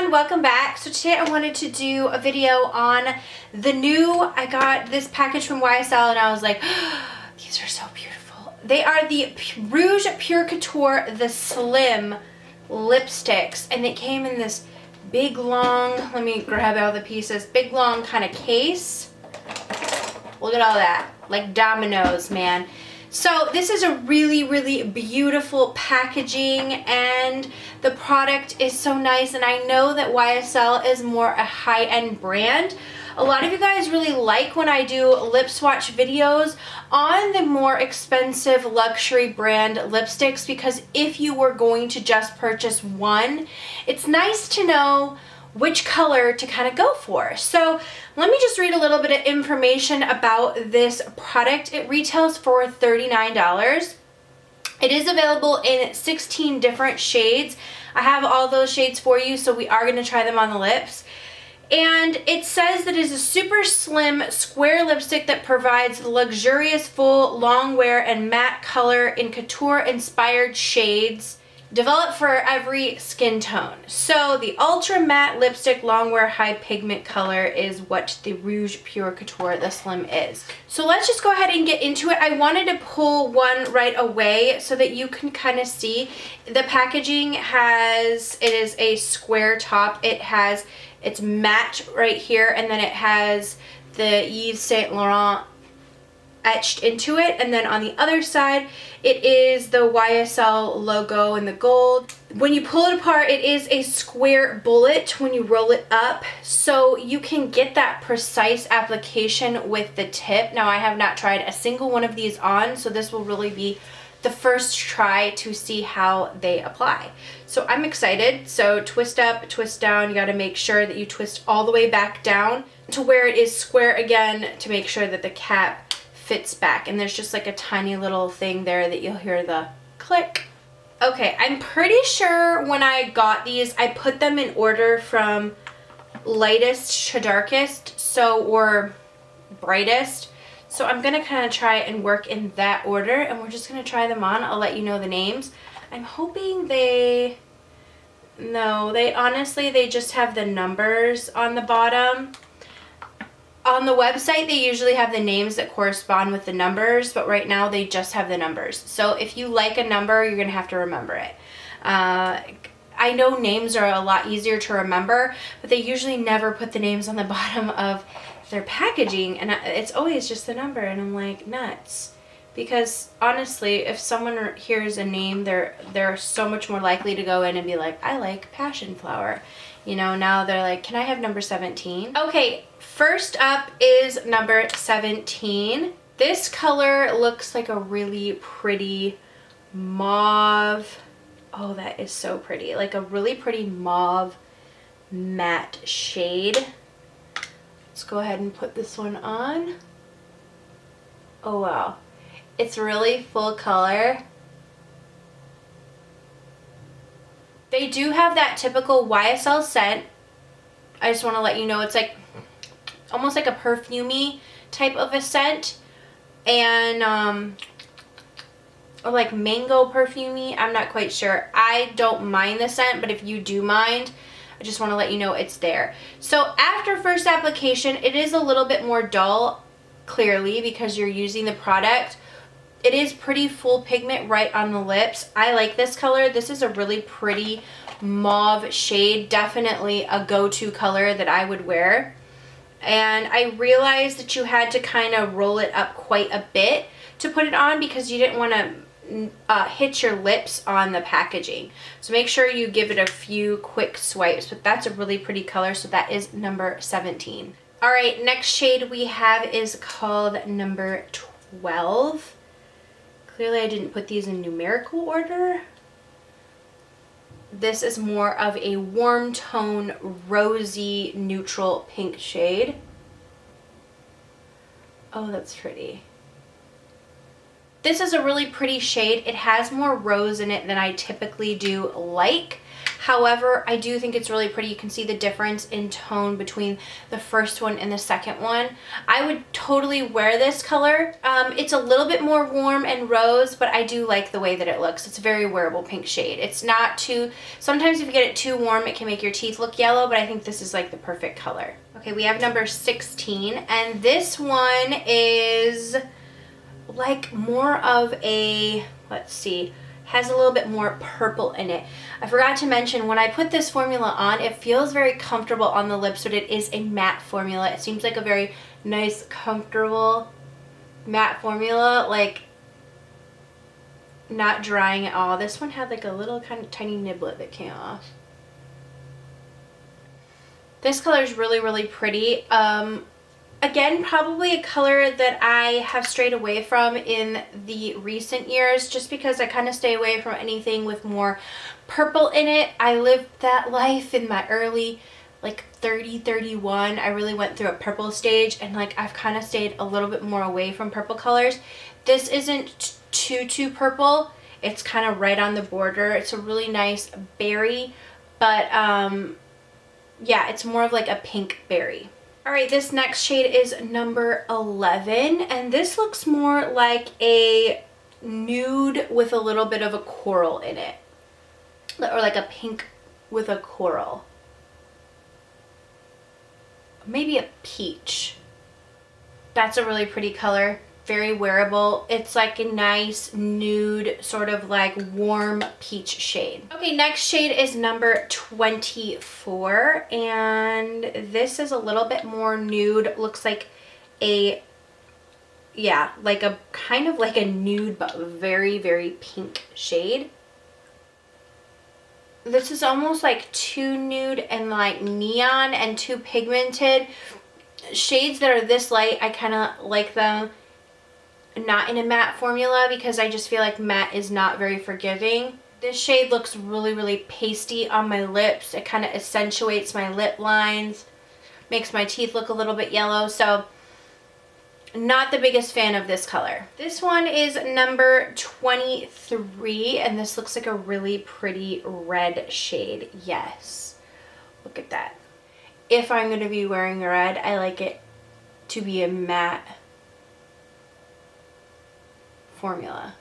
everyone, welcome back. So today I wanted to do a video on the new, I got this package from YSL and I was like, oh, these are so beautiful. They are the Rouge Pur Couture, the Slim lipsticks, and they came in this big long, let me grab all the pieces, big long kind of case. Look at all that, like dominoes, man. So this is a really, really beautiful packaging and the product is so nice, and I know that YSL is more a high-end brand. A lot of you guys really like when I do lip swatch videos on the more expensive luxury brand lipsticks, because if you were going to just purchase one, it's nice to know which color to kind of go for. So let me just read a little bit of information about this product. It retails for $39. It is available in 16 different shades. I have all those shades for you, so we are going to try them on the lips. And it says that it is a super slim square lipstick that provides luxurious full long wear and matte color in couture inspired shades, developed for every skin tone. So the ultra matte lipstick long wear high pigment color is what the Rouge Pur Couture, the Slim, is. So let's just go ahead and get into it. I wanted to pull one right away so that you can kind of see. The packaging it is a square top. It's matte right here, and then it has the Yves Saint Laurent etched into it, and then on the other side it is the YSL logo in the gold. When you pull it apart, it is a square bullet when you roll it up, so you can get that precise application with the tip. Now, I have not tried a single one of these on, so this will really be the first try to see how they apply. So I'm excited. So twist up, twist down. You got to make sure that you twist all the way back down to where it is square again to make sure that the cap fits back. And there's just like a tiny little thing there that you'll hear the click. Okay, I'm pretty sure when I got these, I put them in order from lightest to darkest, or brightest. So I'm going to kind of try and work in that order, and we're just going to try them on. I'll let you know the names. I'm hoping they honestly, they just have the numbers on the bottom. On the website, they usually have the names that correspond with the numbers, but right now they just have the numbers. So if you like a number, you're going to have to remember it. I know names are a lot easier to remember, but they usually never put the names on the bottom of their packaging, and it's always just the number, and I'm like, nuts. Because honestly, if someone hears a name, they're so much more likely to go in and be like, I like passion flower. You know, now they're like, can I have number 17? Okay, first up is number 17. This color looks like a really pretty mauve. Oh, that is so pretty. Like a really pretty mauve matte shade. Let's go ahead and put this one on. Oh wow, it's really full color. They do have that typical YSL scent. I just want to let you know it's like almost like a perfumey type of a scent, and or like mango perfumey. I'm not quite sure. I don't mind the scent, but if you do mind, I just want to let you know it's there. So after first application, it is a little bit more dull, clearly, because you're using the product. It is pretty full pigment right on the lips. I like this color. This is a really pretty mauve shade. Definitely a go-to color that I would wear. And I realized that you had to kind of roll it up quite a bit to put it on because you didn't want to hit your lips on the packaging. So make sure you give it a few quick swipes, but that's a really pretty color, so that is number 17. All right, next shade we have is called number 12. Clearly I didn't put these in numerical order. This is more of a warm tone, rosy, neutral pink shade. Oh, that's pretty. This is a really pretty shade. It has more rose in it than I typically do like. However, I do think it's really pretty. You can see the difference in tone between the first one and the second one. I would totally wear this color. It's a little bit more warm and rose, but I do like the way that it looks. It's a very wearable pink shade. It's not too, sometimes if you get it too warm, it can make your teeth look yellow, but I think this is like the perfect color. Okay, we have number 16, and this one is like more of a, let's see, has a little bit more purple in it. I forgot to mention, when I put this formula on, it feels very comfortable on the lips, but it is a matte formula. It seems like a very nice, comfortable matte formula, like not drying at all. This one had like a little kind of tiny niblet that came off. This color is really, really pretty. Again, probably a color that I have strayed away from in the recent years, just because I kind of stay away from anything with more purple in it. I lived that life in my early, like 30, 31. I really went through a purple stage, and like I've kind of stayed a little bit more away from purple colors. This isn't too purple. It's kind of right on the border. It's a really nice berry, but yeah, it's more of like a pink berry. All right, this next shade is number 11, and this looks more like a nude with a little bit of a coral in it, or like a pink with a coral. Maybe a peach. That's a really pretty color. Very wearable. It's like a nice nude, sort of like warm peach shade. Okay, next shade is number 24, and this is a little bit more nude. Looks like a, yeah, like a kind of like a nude but very, very pink shade. This is almost like too nude and like neon and too pigmented. Shades that are this light, I kind of like them not in a matte formula, because I just feel like matte is not very forgiving. This shade looks really, really pasty on my lips. It kind of accentuates my lip lines, makes my teeth look a little bit yellow, so not the biggest fan of this color. This one is number 23, and this looks like a really pretty red shade. Yes, look at that. If I'm going to be wearing red, I like it to be a matte formula.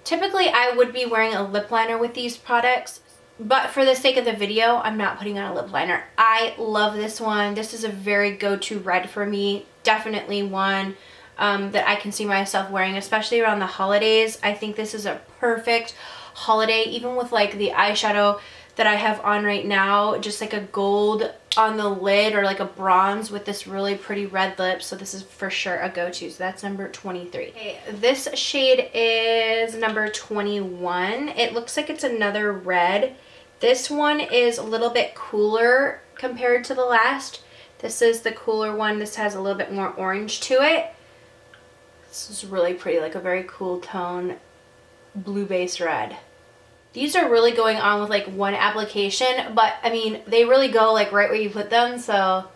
Typically, I would be wearing a lip liner with these products, but for the sake of the video, I'm not putting on a lip liner. I love this one. This is a very go-to red for me. Definitely one that I can see myself wearing, especially around the holidays. I think this is a perfect holiday, even with like the eyeshadow that I have on right now, just like a gold on the lid or like a bronze with this really pretty red lip. So this is for sure a go-to. So that's number 23. Okay, this shade is number 21. It looks like it's another red. This one is a little bit cooler compared to the last. This is the cooler one. This has a little bit more orange to it. This is really pretty, like a very cool tone, blue base red. These are really going on with like one application, but I mean, they really go like right where you put them, so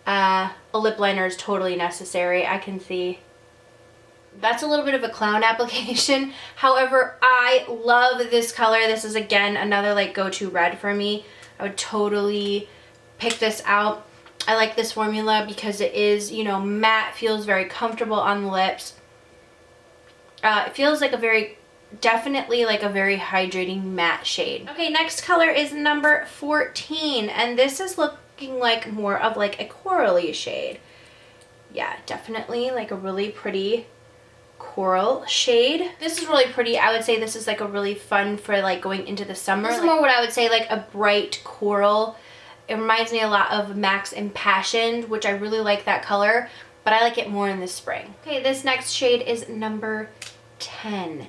a lip liner is totally necessary. I can see that's a little bit of a clown application. However, I love this color. This is again another like go-to red for me. I would totally pick this out. I like this formula because it is, you know, matte, feels very comfortable on the lips. It feels like a very, definitely like a very hydrating matte shade. Okay, next color is number 14, and this is looking like more of like a corally shade. Yeah, definitely like a really pretty coral shade. This is really pretty. I would say this is like a really fun for like going into the summer. This is more what I would say like a bright coral. It reminds me a lot of Max Impassioned, which I really like that color, but I like it more in the spring. Okay, this next shade is number 10.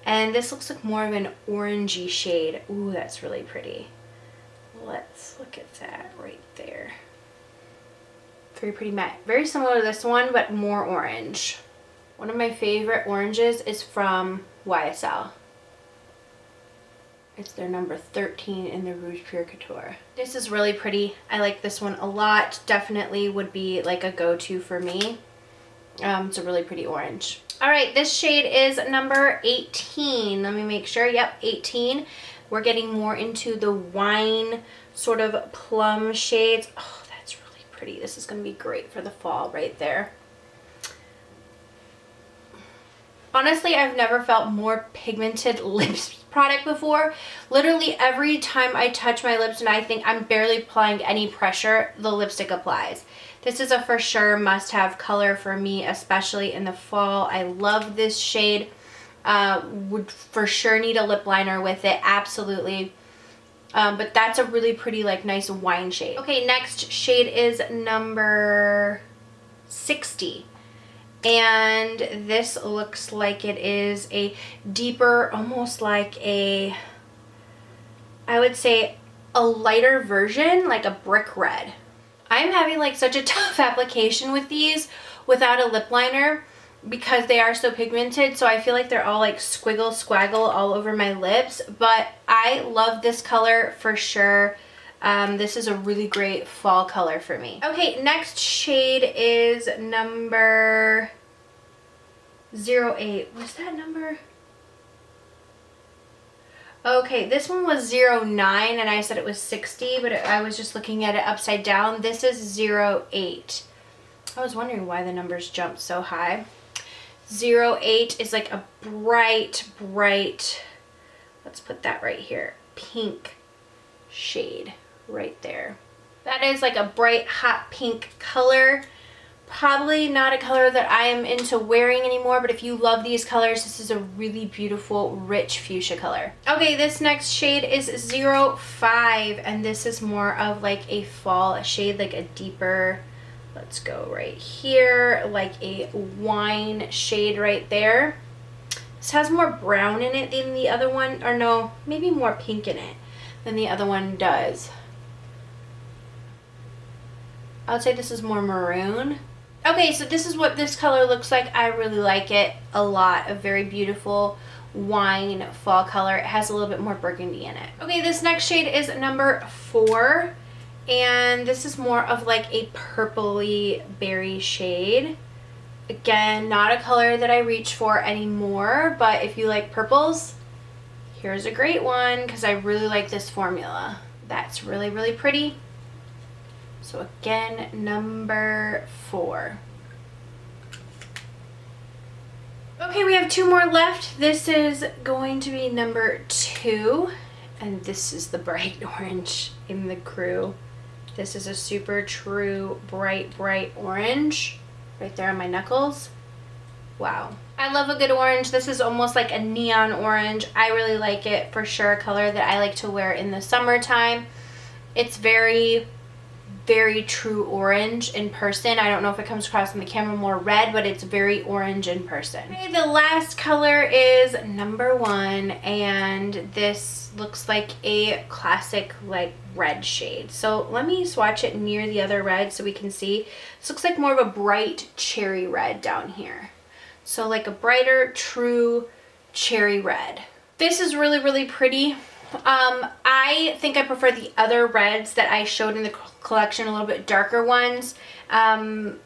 And this looks like more of an orangey shade. Ooh, that's really pretty. Let's look at that right there. Very pretty matte. Very similar to this one, but more orange. One of my favorite oranges is from YSL. It's their number 13 in the Rouge Pur Couture. This is really pretty. I like this one a lot. Definitely would be like a go-to for me. It's a really pretty orange. All right, this shade is number 18. Let me make sure. Yep, 18. We're getting more into the wine sort of plum shades. Oh, that's really pretty. This is going to be great for the fall right there. Honestly, I've never felt more pigmented lips product before. Literally every time I touch my lips and I think I'm barely applying any pressure, the lipstick applies. This is a for sure must-have color for me, especially in the fall. I love this shade. Would for sure need a lip liner with it, absolutely. But that's a really pretty, like, nice wine shade. Okay, next shade is number 60. And this looks like it is a deeper, almost like a, I would say a lighter version, like a brick red. I'm having like such a tough application with these without a lip liner because they are so pigmented. So I feel like they're all like squiggle squaggle all over my lips, but I love this color for sure. This is a really great fall color for me. Okay, next shade is number 08. Was that number? Okay, this one was 09 and I said it was 60, but I was just looking at it upside down. This is 08. I was wondering why the numbers jumped so high. 08 is like a bright, let's put that right here, pink shade right there. That is like a bright hot pink color. Probably not a color that I am into wearing anymore, but if you love these colors, this is a really beautiful rich fuchsia color. Okay, this next shade is 05 and this is more of like a fall shade, like a deeper, let's go right here, like a wine shade right there. This has more brown in it than the other one, or no, maybe more pink in it than the other one does. I would say this is more maroon. Okay, so this is what this color looks like. I really like it a lot. A very beautiful wine fall color. It has a little bit more burgundy in it. Okay, this next shade is number 4. And this is more of like a purpley berry shade. Again, not a color that I reach for anymore, but if you like purples, here's a great one because I really like this formula. That's really, really pretty. So again, number 4. Okay, we have 2 more left. This is going to be number 2. And this is the bright orange in the crew. This is a super true bright orange right there on my knuckles. Wow. I love a good orange. This is almost like a neon orange. I really like it, for sure. A color that I like to wear in the summertime. It's very true orange in person. I don't know if it comes across on the camera more red, but it's very orange in person. Okay, the last color is number 1, and this looks like a classic like red shade. So let me swatch it near the other red so we can see. This looks like more of a bright cherry red down here. So like a brighter, true cherry red. This is really, really pretty. I think I prefer the other reds that I showed in the collection, a little bit darker ones. I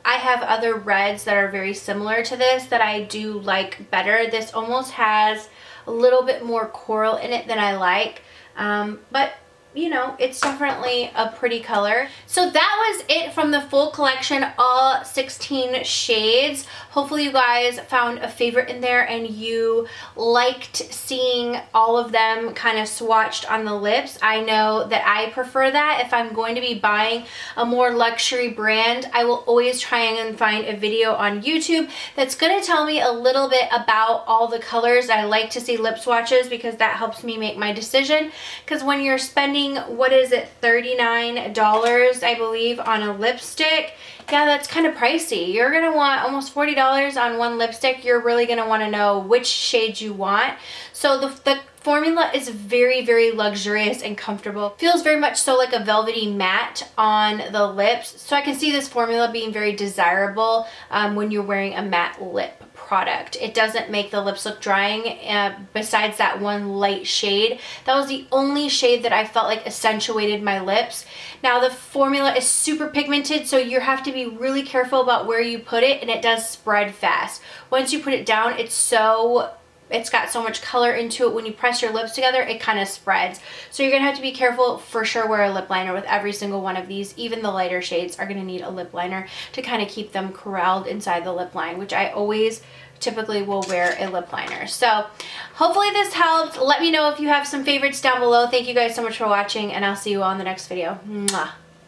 have other reds that are very similar to this that I do like better. This almost has a little bit more coral in it than I like, but you know, it's definitely a pretty color. So that was it from the full collection, all 16 shades. Hopefully you guys found a favorite in there and you liked seeing all of them kind of swatched on the lips. I know that I prefer that. If I'm going to be buying a more luxury brand, I will always try and find a video on YouTube that's going to tell me a little bit about all the colors. I like to see lip swatches because that helps me make my decision, because when you're spending, what is it, $39 I believe on a lipstick, yeah, that's kind of pricey. You're gonna want almost $40 on one lipstick. You're really gonna want to know which shade you want. So the formula is very, very luxurious and comfortable. Feels very much so like a velvety matte on the lips. So I can see this formula being very desirable when you're wearing a matte lip product. It doesn't make the lips look drying besides that one light shade. That was the only shade that I felt like accentuated my lips. Now the formula is super pigmented, so you have to be really careful about where you put it, and it does spread fast. Once you put it down, it's got so much color into it. When you press your lips together, it kind of spreads. So you're gonna have to be careful for sure. Wear a lip liner with every single one of these. Even the lighter shades are gonna need a lip liner to kind of keep them corralled inside the lip line, which I always typically will wear a lip liner. So hopefully this helped. Let me know if you have some favorites down below. Thank you guys so much for watching, and I'll see you all in the next video. Mwah.